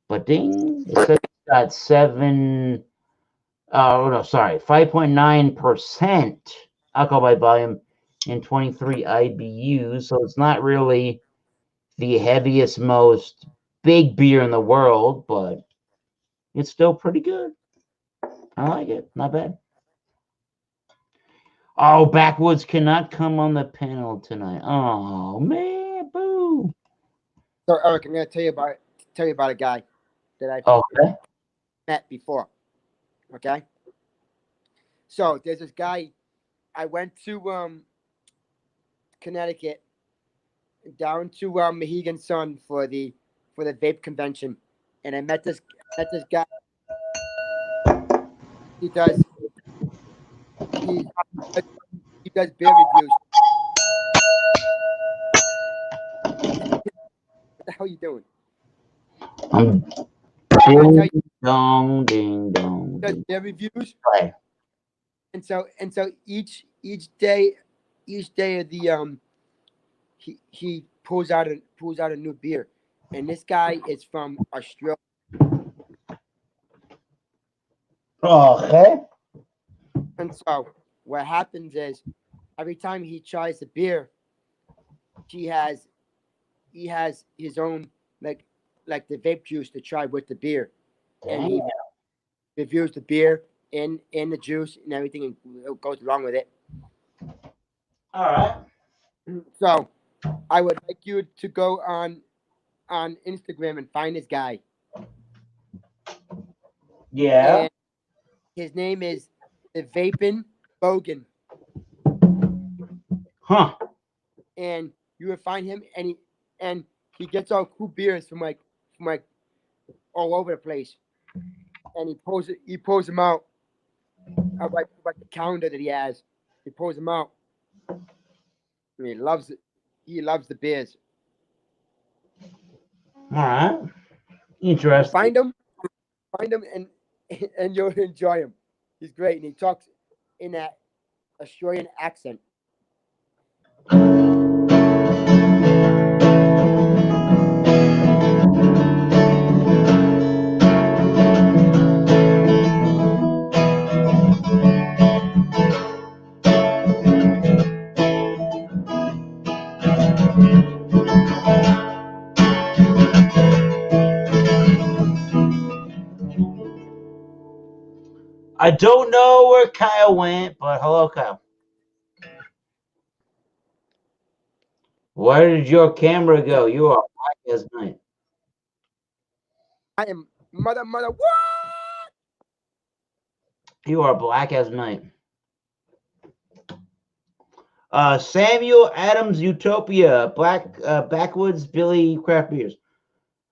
but ding, it says it's got 5.9% alcohol by volume and 23 IBUs. So it's not really the heaviest, most big beer in the world, but it's still pretty good. I like it. Not bad. Oh, Backwoods cannot come on the panel tonight. Oh man, boo. So Eric, I'm gonna tell you about a guy that I've met before. Okay. So there's this guy. I went to Connecticut, down to Mohegan Sun for the vape convention, and I met this guy. He does beer reviews. What the hell are you doing? Ding dong. He does beer reviews. Right. And so each day of the he pulls out a new beer, and this guy is from Australia. Okay. And so what happens is, every time he tries the beer, he has his own like the vape juice to try with the beer, and he reviews the beer and the juice and everything, and it goes along with it. All right. So I would like you to go on Instagram and find this guy. Yeah. And his name is the Vaping Boggan. Huh. And you would find him, and he gets all cool beers from all over the place, and he pulls them out like the calendar that he has. He pulls them out. And he loves it. He loves the beers. All right. Interesting. Find him, and you'll enjoy him. He's great, and he talks in that Australian accent. I don't know where Kyle went, but hello, Kyle. Where did your camera go? You are black as night. I am mother. What? You are black as night. Samuel Adams Utopia Backwoods Billy Craft Beers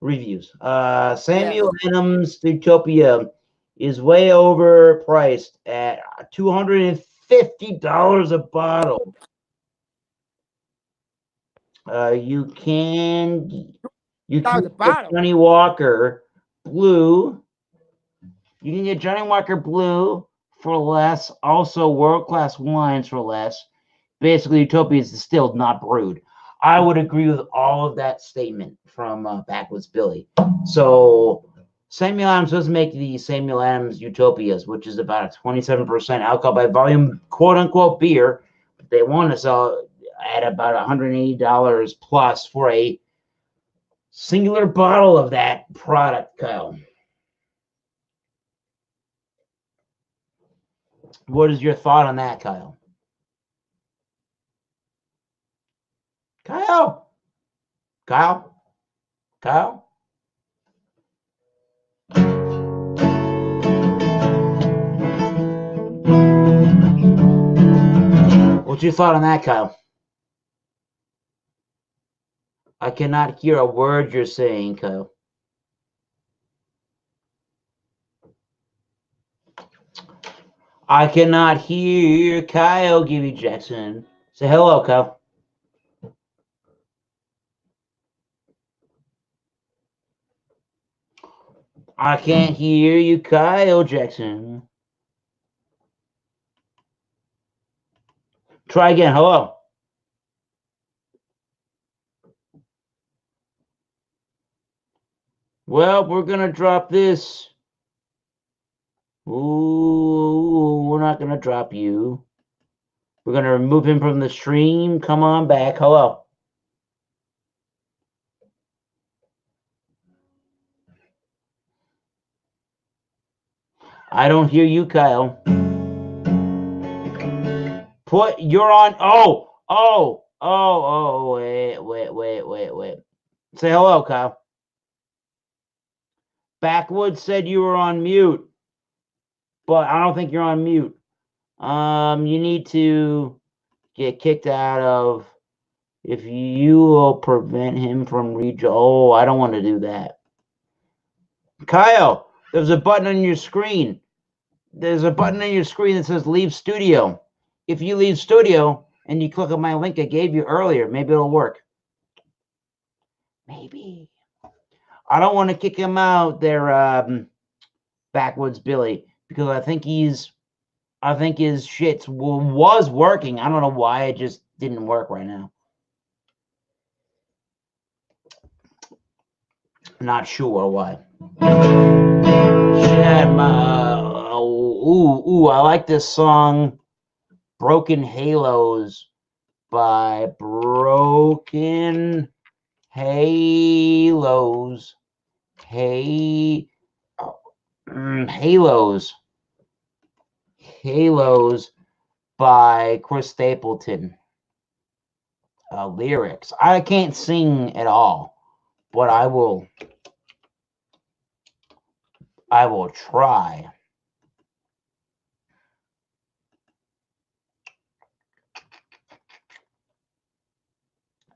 reviews. Samuel Adams Utopia is way overpriced at $250 a bottle. You can get Johnny Walker Blue. You can get Johnny Walker Blue for less. Also, world class wines for less. Basically, Utopia is distilled, not brewed. I would agree with all of that statement from Backwoods Billy. So Samuel Adams does make the Samuel Adams Utopias, which is about a 27% alcohol by volume, quote-unquote beer. They want to sell at about $180 plus for a singular bottle of that product, Kyle. What is your thought on that, Kyle? Kyle? Kyle? Kyle? What's your thought on that, Kyle? I cannot hear a word you're saying, Kyle. I cannot hear Kyle Gibby Jackson. Say hello, Kyle. I can't hear you, Kyle Jackson. Try again. Hello. Well, we're going to drop this. Ooh, we're not going to drop you. We're going to remove him from the stream. Come on back. Hello. I don't hear you, Kyle. You're on. Wait. Say hello, Kyle. Backwoods said you were on mute, but I don't think you're on mute. You need to get kicked out of. If you will prevent him from Oh, I don't want to do that. Kyle, there's a button on your screen. There's a button on your screen that says leave studio. If you leave studio and you click on my link I gave you earlier, maybe it'll work. Maybe. I don't want to kick him out there, Backwoods Billy, because I think his shit was working. I don't know why it just didn't work right now. Not sure why. I like this song, Broken Halos by Broken Halos. Halos by Chris Stapleton. Lyrics. I can't sing at all, but I will try.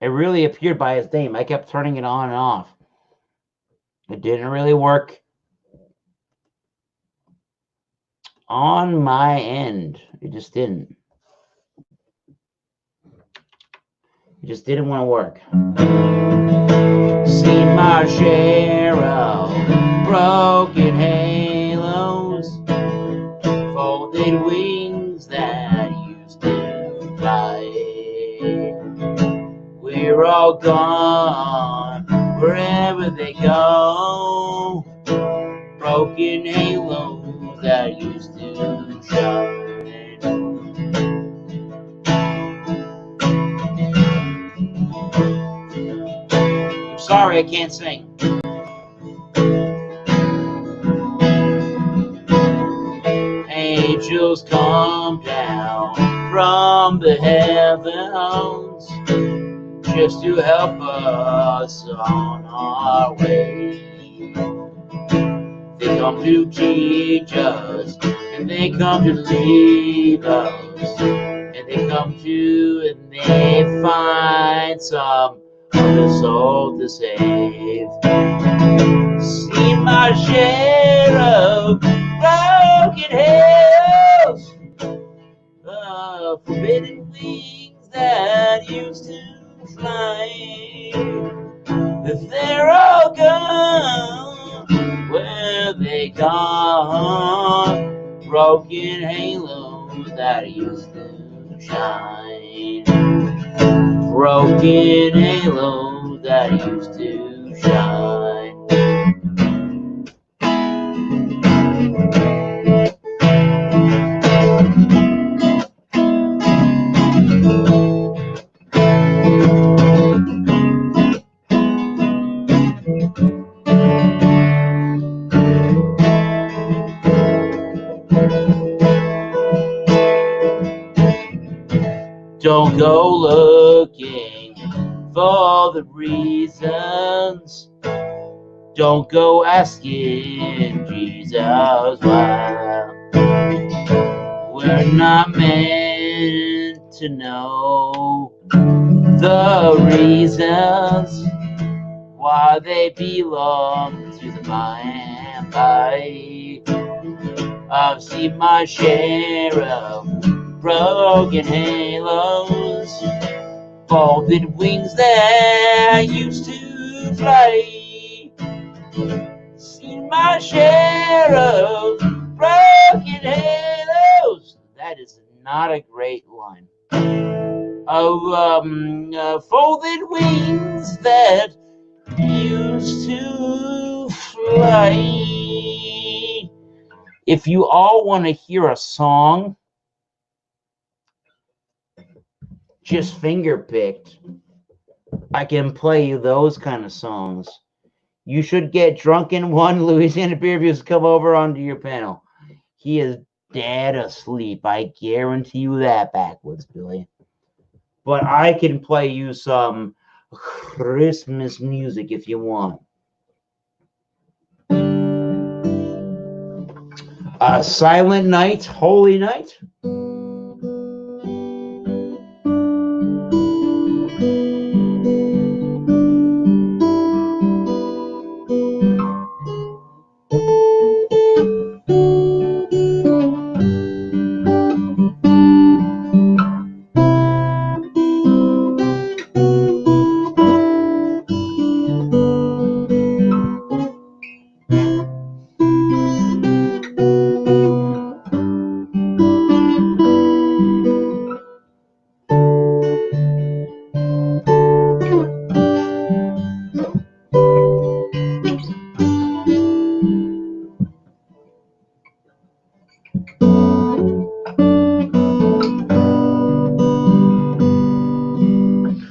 It really appeared by his name. I kept turning it on and off. It didn't really work on my end. It just didn't. It just didn't want to work. Seen my share of broken halos, folded wings that used to fly. We're all gone wherever they go. Broken halos that used to shine. I'm sorry, I can't sing. Angels come down from the heavens just to help us on our way. They come to teach us, and they come to lead us, and they come to, and they find some other soul to save. See my share of broken hells, forbidden wings that used to fly. If they're all gone, where they gone? Broken halos that used to shine. broken halo that used to shine. Don't go looking for the reasons. Don't go asking Jesus why. We're not meant to know the reasons why they belong to the mind body. I've seen my share of broken halos, folded wings that used to fly. Seen my share of broken halos. That is not a great line. Of folded wings that used to fly. If you all want to hear a song just finger picked, I can play you those kind of songs. You should get Drunken One Louisiana Beer Reviews come over onto your panel. He is dead asleep. I guarantee you that, Backwoods Billy. But I can play you some Christmas music if you want. Silent Night, Holy Night.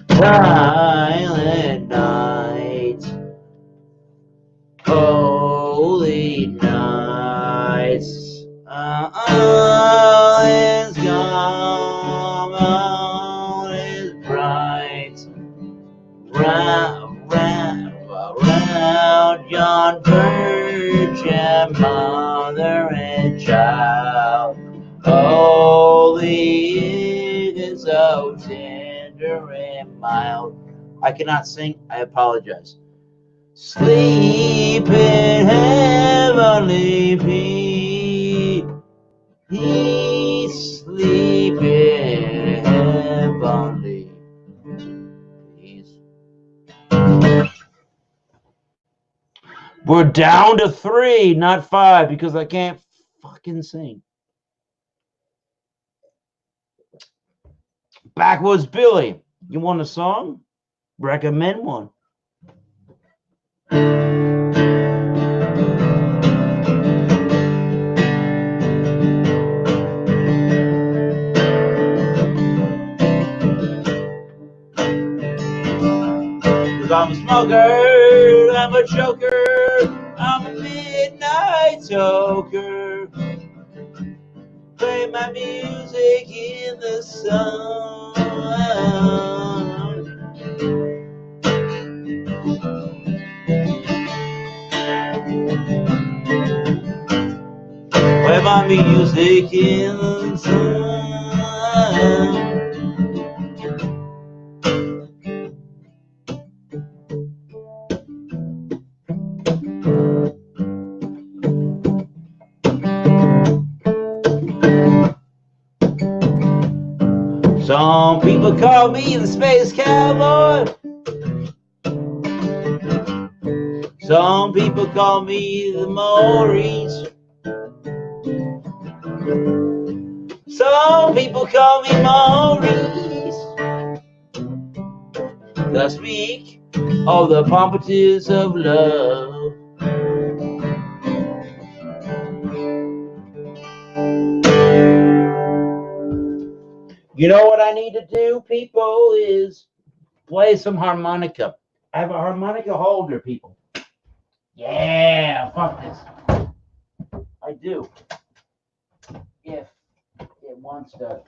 Silent night, holy night, all is calm, all is bright, round John Birch and mother and child, holy is so tender and mild. I cannot sing, I apologize. Sleep in heavenly peace. Sleep in heavenly peace. We're down to 3, not 5, because I can't fucking sing. Backwoods Billy, you want a song? Recommend one. Cause I'm a smoker, I'm a joker, I'm a midnight toker. Play my music in the sun. Play my music in the sun. Some people call me the space cowboy. Some people call me the Maurice. Some people call me Maurice. the speak of the pompous of love. You know what I need to do, people, is play some harmonica. I have a harmonica holder, people. Yeah, fuck this. I do. If it wants to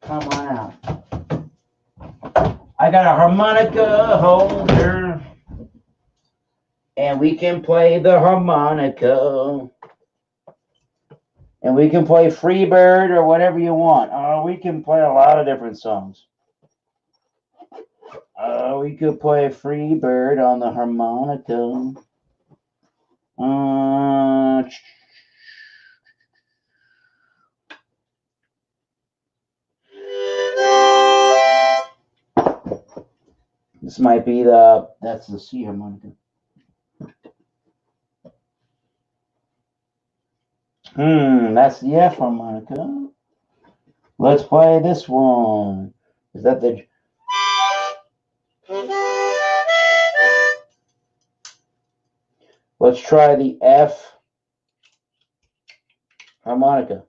come on out. I got a harmonica holder, and we can play the harmonica. And we can play Freebird or whatever you want. We can play a lot of different songs. We could play Freebird on the harmonica. This might be that's the C harmonica. That's the F harmonica. Let's play this one. Is that the... Let's try the F harmonica.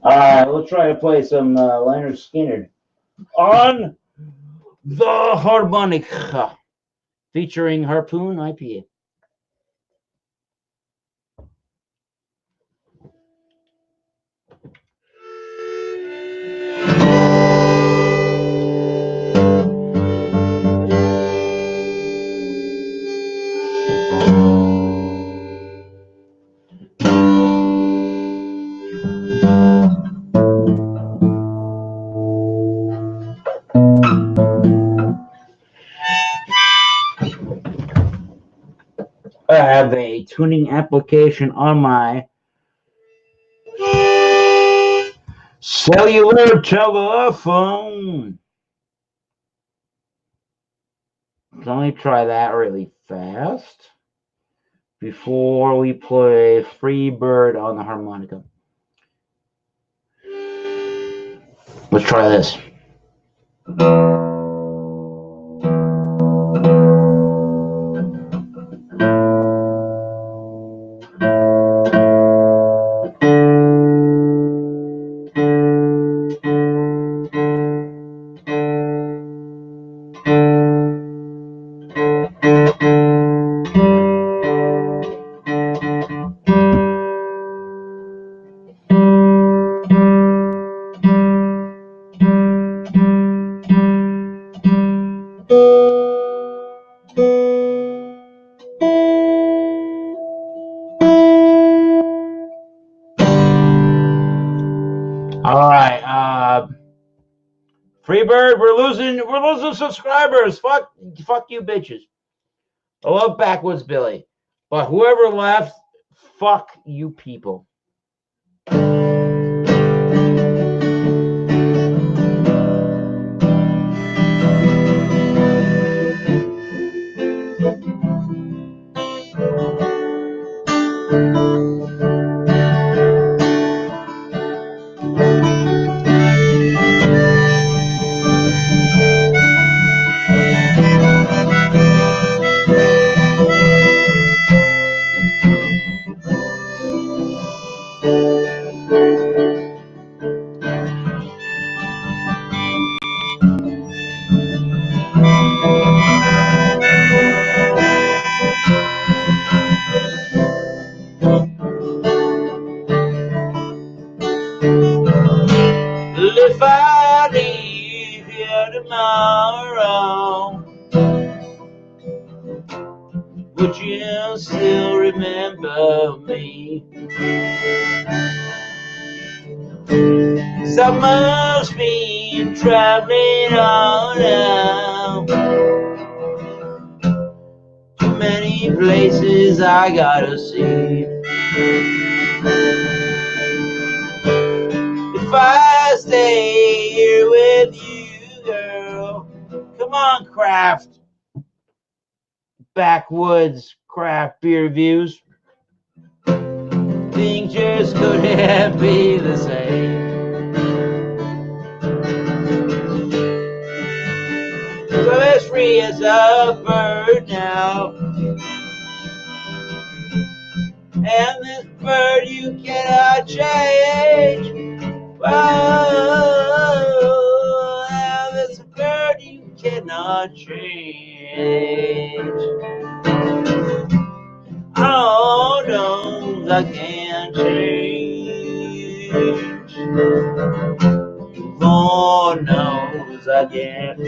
All right, let's try to play some Leonard Skinner on the harmonica, featuring Harpoon IPA. I have a tuning application on my cellular telephone. Let me try that really fast before we play Freebird on the harmonica. Let's try this. All right, Freebird, we're losing subscribers. Fuck you, bitches. I love Backwoods Billy, but whoever left, fuck you, people. If I leave here tomorrow, would you still remember me? 'Cause I must be traveling on now. Too many places I gotta see. If I stay here with you, girl, come on, Backwoods craft beer reviews. Things just couldn't be the same. So as free as a bird now, and this bird you cannot change. Oh, this bird you cannot change. Oh no, I can't change. Lord knows I can't.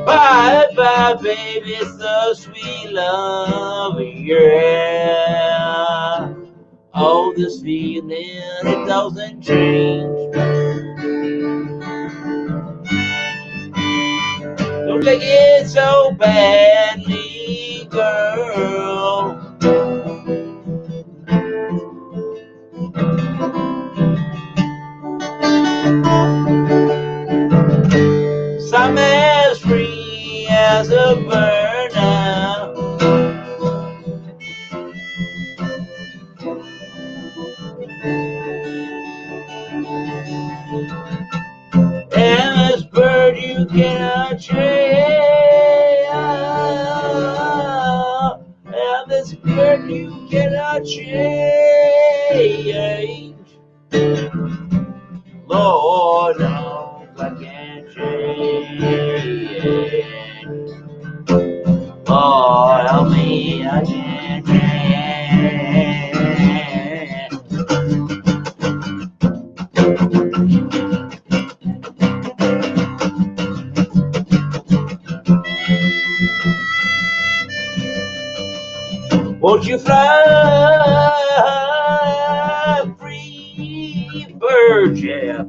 Bye bye, baby, so sweet love, yeah. Oh, this feeling, it doesn't change. Don't take it so badly, girl. I'm as free as a bird now. And this bird you cannot change. And this bird you cannot change. Lord knows I can't change. Lord help me, I can't change. Won't you fly, free bird, yeah.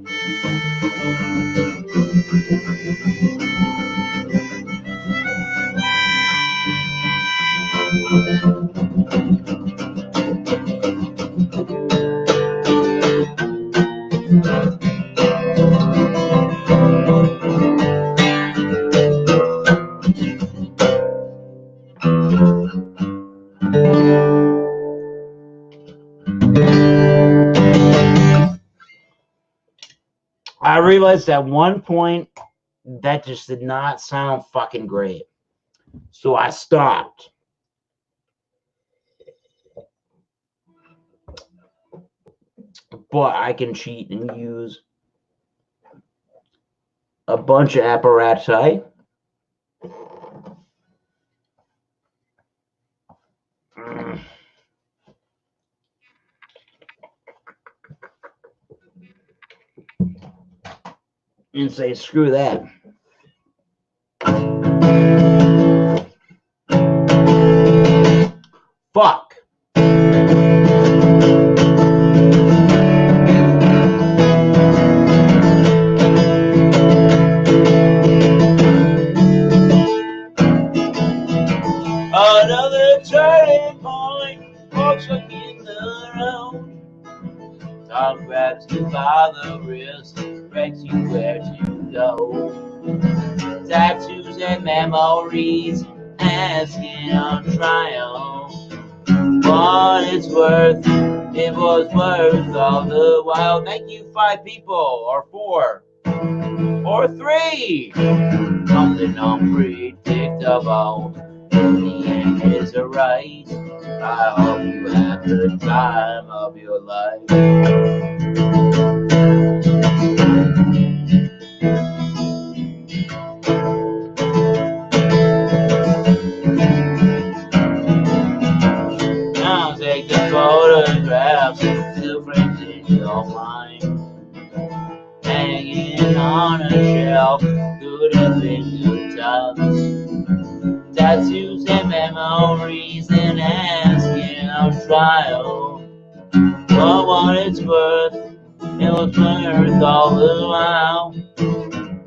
I realized at one point that just did not sound fucking great. So I stopped. But I can cheat and use a bunch of apparatus. And say, screw that. Fuck. Another turning point, folks looking around. Tom grabs you by the wrist, directs you where to go. Tattoos and memories, asking on trial. What it's worth, it was worth all the while. Thank you, 5 people, or 4, or 3. Something unpredictable. The end is a right. I hope you have the time of your life. Now take the photographs, still framed in your mind, hanging on a shelf. Could have been good times. Tattoos and memories and asking on trial. for what it's worth. It was mirrors all around.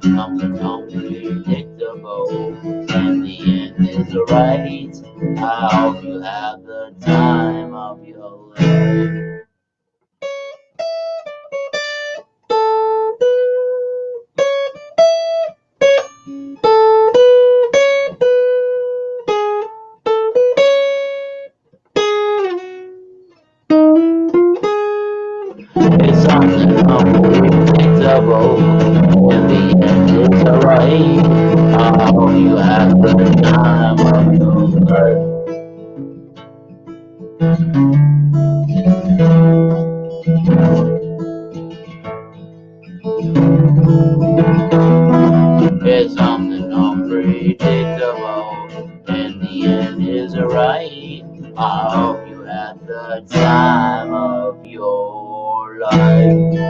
Something unpredictable, and the end is right. I hope you have the time of your life. It's something unpredictable, and the end is alright. I hope you have the time of your life. It's something unpredictable, and the end is alright. I hope you have the time of your life.